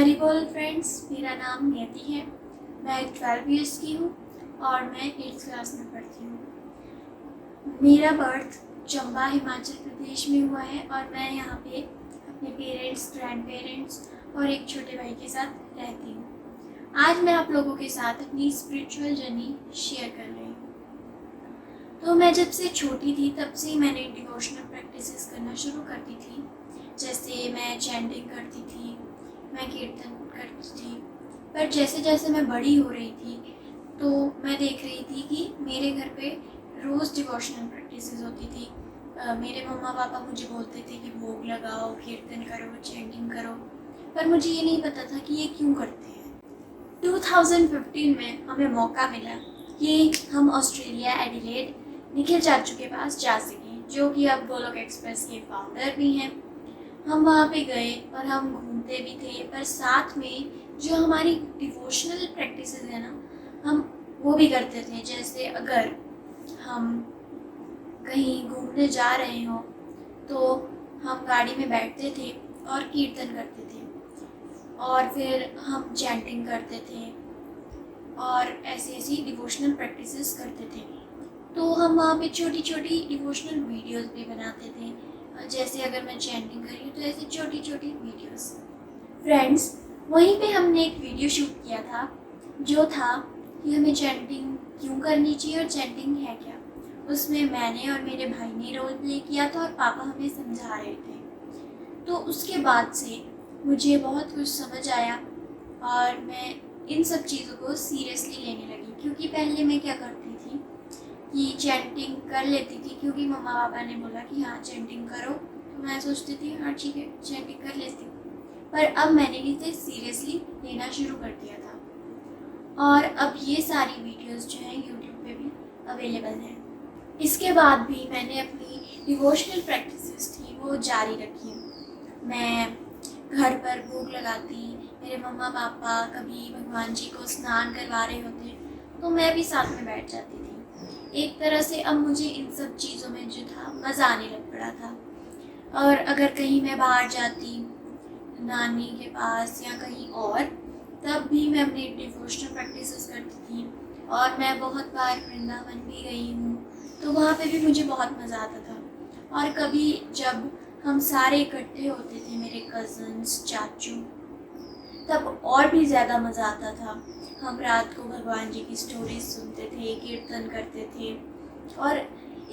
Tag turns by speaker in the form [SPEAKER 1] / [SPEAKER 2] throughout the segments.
[SPEAKER 1] हरी बोल फ्रेंड्स, मेरा नाम नियति है। मैं 12 ईयर्स की हूँ और मैं 8th क्लास में पढ़ती हूँ। मेरा बर्थ चंबा हिमाचल प्रदेश में हुआ है और मैं यहाँ पे अपने पेरेंट्स, ग्रैंड पेरेंट्स और एक छोटे भाई के साथ रहती हूँ। आज मैं आप लोगों के साथ अपनी स्पिरिचुअल जर्नी शेयर कर रही हूँ। तो मैं जब से छोटी थी तब से ही मैंने डिवोशनल प्रैक्टिसेस करना शुरू करती थी। जैसे मैं चैंटिंग करती थी, मैं कीर्तन करती थी। पर जैसे जैसे मैं बड़ी हो रही थी तो मैं देख रही थी कि मेरे घर पे रोज़ डिवोशनल प्रैक्टिसेस होती थी। मेरे मम्मा पापा मुझे बोलते थे कि भोग लगाओ, कीर्तन करो, चैंटिंग करो, पर मुझे ये नहीं पता था कि ये क्यों करते हैं। 2015 में हमें मौका मिला कि हम ऑस्ट्रेलिया एडिलेड निखिल चाचू के पास जा सकें, जो कि अब गोलोक एक्सप्रेस के फाउंडर भी हैं। हम वहाँ पे गए और हम घूमते भी थे, पर साथ में जो हमारी डिवोशनल प्रैक्टिसेस है ना, हम वो भी करते थे। जैसे अगर हम कहीं घूमने जा रहे हों तो हम गाड़ी में बैठते थे और कीर्तन करते थे और फिर हम चैंटिंग करते थे और ऐसी ऐसी डिवोशनल प्रैक्टिसेस करते थे। तो हम वहाँ पे छोटी छोटी डिवोशनल वीडियोस भी बनाते थे। जैसे अगर मैं चैंटिंग कर रही हूँ तो ऐसी छोटी छोटी वीडियोस। फ्रेंड्स, वहीं पे हमने एक वीडियो शूट किया था जो था कि हमें चैंटिंग क्यों करनी चाहिए और चैंटिंग है क्या। उसमें मैंने और मेरे भाई ने रोल प्ले किया था और पापा हमें समझा रहे थे। तो उसके बाद से मुझे बहुत कुछ समझ आया और मैं इन सब चीज़ों को सीरियसली लेने लगी। क्योंकि पहले मैं क्या करती थी कि चैंटिंग कर लेती थी क्योंकि मम्मा पापा ने बोला कि हाँ चैंटिंग करो, तो मैं सोचती थी हाँ ठीक है चैंटिंग कर लेती हूँ। पर अब मैंने इसे सीरियसली लेना शुरू कर दिया था और अब ये सारी वीडियोस जो हैं यूट्यूब पे भी अवेलेबल हैं। इसके बाद भी मैंने अपनी डिवोशनल प्रैक्टिसेस थी वो जारी रखी। मैं घर पर भोग लगाती, मेरे मम्मा पापा कभी भगवान जी को स्नान करवा रहे होते तो मैं भी साथ में बैठ जाती थी। एक तरह से अब मुझे इन सब चीज़ों में जो था मज़ा आने लग पड़ा था। और अगर कहीं मैं बाहर जाती नानी के पास या कहीं और, तब भी मैं अपनी डिवोशनल प्रैक्टिसेस करती थी। और मैं बहुत बार वृंदावन भी गई हूँ, तो वहाँ पे भी मुझे बहुत मज़ा आता था। और कभी जब हम सारे इकट्ठे होते थे, मेरे कज़न्स, चाचू, तब और भी ज़्यादा मज़ा आता था। हम रात को भगवान जी की स्टोरीज सुनते थे, कीर्तन करते थे और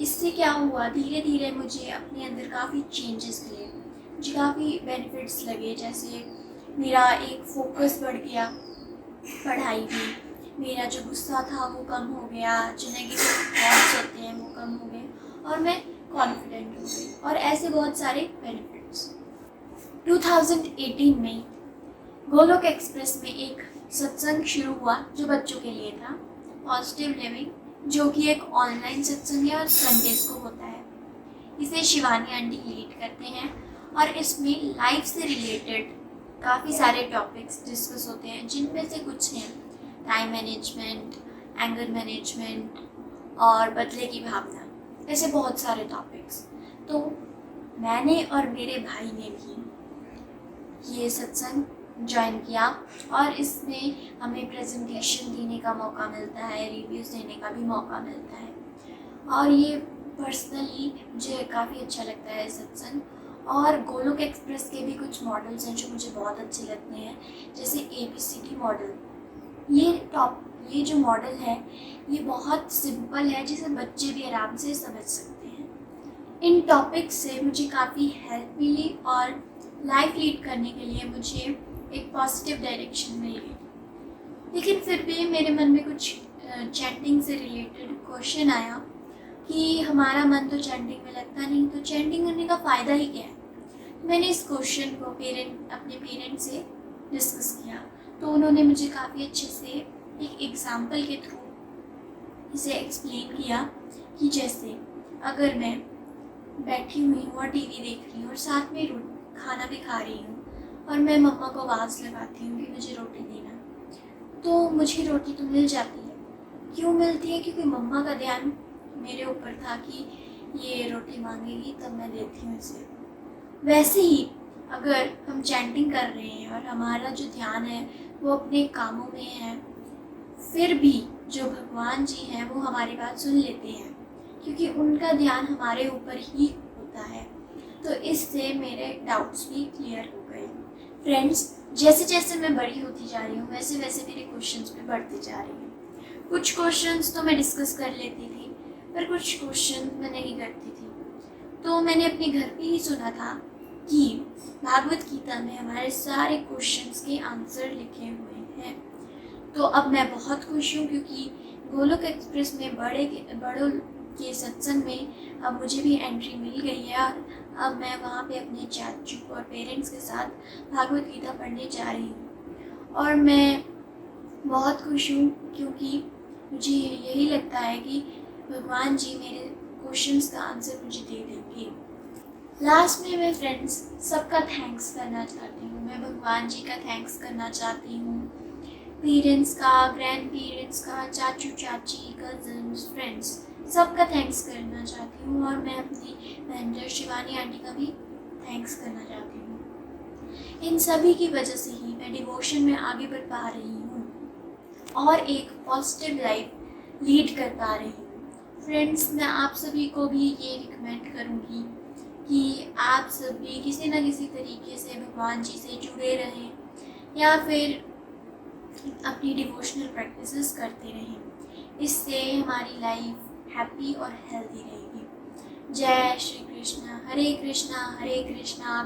[SPEAKER 1] इससे क्या हुआ, धीरे धीरे मुझे अपने अंदर काफ़ी चेंजेस मिले, मुझे काफ़ी बेनिफिट्स लगे। जैसे मेरा एक फोकस बढ़ गया पढ़ाई में, मेरा जो गुस्सा था वो कम हो गया, जो नेगेटिव थॉट्स होते हैं वो कम हो गए और मैं कॉन्फिडेंट हो गई और ऐसे बहुत सारे बेनिफिट्स। 2018 में गोलोक एक्सप्रेस में एक सत्संग शुरू हुआ जो बच्चों के लिए था, पॉजिटिव लिविंग, जो कि एक ऑनलाइन सत्संग है और संडेज को होता है। इसे शिवानी आंटी लीड करते हैं और इसमें लाइफ से रिलेटेड काफ़ी सारे टॉपिक्स डिस्कस होते हैं, जिनमें से कुछ हैं टाइम मैनेजमेंट, एंगर मैनेजमेंट और बदले की भावना, ऐसे बहुत सारे टॉपिक्स। तो मैंने और मेरे भाई ने भी ये सत्संग ज्वाइन किया और इसमें हमें प्रेजेंटेशन देने का मौका मिलता है, रिव्यूज़ देने का भी मौका मिलता है और ये पर्सनली मुझे काफ़ी अच्छा लगता है सत्संग। और गोलोक एक्सप्रेस के भी कुछ मॉडल्स हैं जो मुझे बहुत अच्छे लगते हैं, जैसे ABCD मॉडल। ये जो मॉडल है ये बहुत सिंपल है, जिसे बच्चे भी आराम से समझ सकते हैं। इन टॉपिक्स से मुझे काफ़ी हेल्प मिली और लाइफ लीड करने के लिए मुझे एक पॉजिटिव डायरेक्शन मिल गई। लेकिन फिर भी मेरे मन में कुछ चैंटिंग से रिलेटेड क्वेश्चन आया कि हमारा मन तो चैंटिंग में लगता नहीं, तो चैंटिंग करने का फ़ायदा ही क्या है। मैंने इस क्वेश्चन को अपने पेरेंट्स से डिस्कस किया, तो उन्होंने मुझे काफ़ी अच्छे से एक एग्ज़ाम्पल के थ्रू इसे एक्सप्लेन किया कि जैसे अगर मैं बैठी हुई हूँ और टीवी देख रही हूँ और साथ में खाना भी खा रही हूँ और मैं मम्मा को आवाज़ लगाती हूँ कि मुझे रोटी देना, तो मुझे रोटी तो मिल जाती है। क्यों मिलती है? क्योंकि मम्मा का ध्यान मेरे ऊपर था कि ये रोटी मांगेगी तब मैं देती हूँ इसे। वैसे ही अगर हम चैंटिंग कर रहे हैं और हमारा जो ध्यान है वो अपने कामों में है, फिर भी जो भगवान जी हैं वो हमारी बात सुन लेते हैं, क्योंकि उनका ध्यान हमारे ऊपर ही होता है। तो इससे मेरे डाउट्स भी क्लियर हो गए। फ्रेंड्स, जैसे जैसे मैं बड़ी होती जा रही हूँ वैसे वैसे मेरे क्वेश्चंस भी बढ़ते जा रहे हैं। कुछ क्वेश्चंस तो मैं डिस्कस कर लेती थी, पर कुछ क्वेश्चन मैं नहीं करती थी। तो मैंने अपने घर पे ही सुना था कि भागवत गीता में हमारे सारे क्वेश्चंस के आंसर लिखे हुए हैं। तो अब मैं बहुत खुश हूँ, क्योंकि गोलोक एक्सप्रेस में बड़ों के सत्संग में अब मुझे भी एंट्री मिल गई है। और अब मैं वहाँ पे अपने चाचू और पेरेंट्स के साथ भागवत गीता पढ़ने जा रही हूँ। और मैं बहुत खुश हूँ, क्योंकि मुझे यही लगता है कि भगवान जी मेरे क्वेश्चंस का आंसर मुझे दे देंगे। लास्ट में मैं फ्रेंड्स सबका थैंक्स करना चाहती हूँ। मैं भगवान जी का थैंक्स करना चाहती हूँ, पेरेंट्स का, ग्रैंड पेरेंट्स का, चाचू चाची, कजन्स, फ्रेंड्स, सबका थैंक्स करना चाहती हूँ। और मैं अपनी मेंटर शिवानी आंटी का भी थैंक्स करना चाहती हूँ। इन सभी की वजह से ही मैं डिवोशन में आगे बढ़ पा रही हूँ और एक पॉजिटिव लाइफ लीड कर पा रही हूँ। फ्रेंड्स, मैं आप सभी को भी ये रिकमेंड करूँगी कि आप सभी किसी न किसी तरीके से भगवान जी से जुड़े रहें, या फिर अपनी डिवोशनल प्रैक्टिसेस करते रहें। इससे हमारी लाइफ हैप्पी और हेल्दी रहेगी। जय श्री कृष्ण। हरे कृष्णा कृष्णा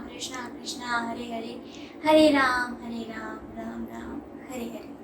[SPEAKER 1] कृष्णा हरे हरे, हरे राम राम राम हरे हरे।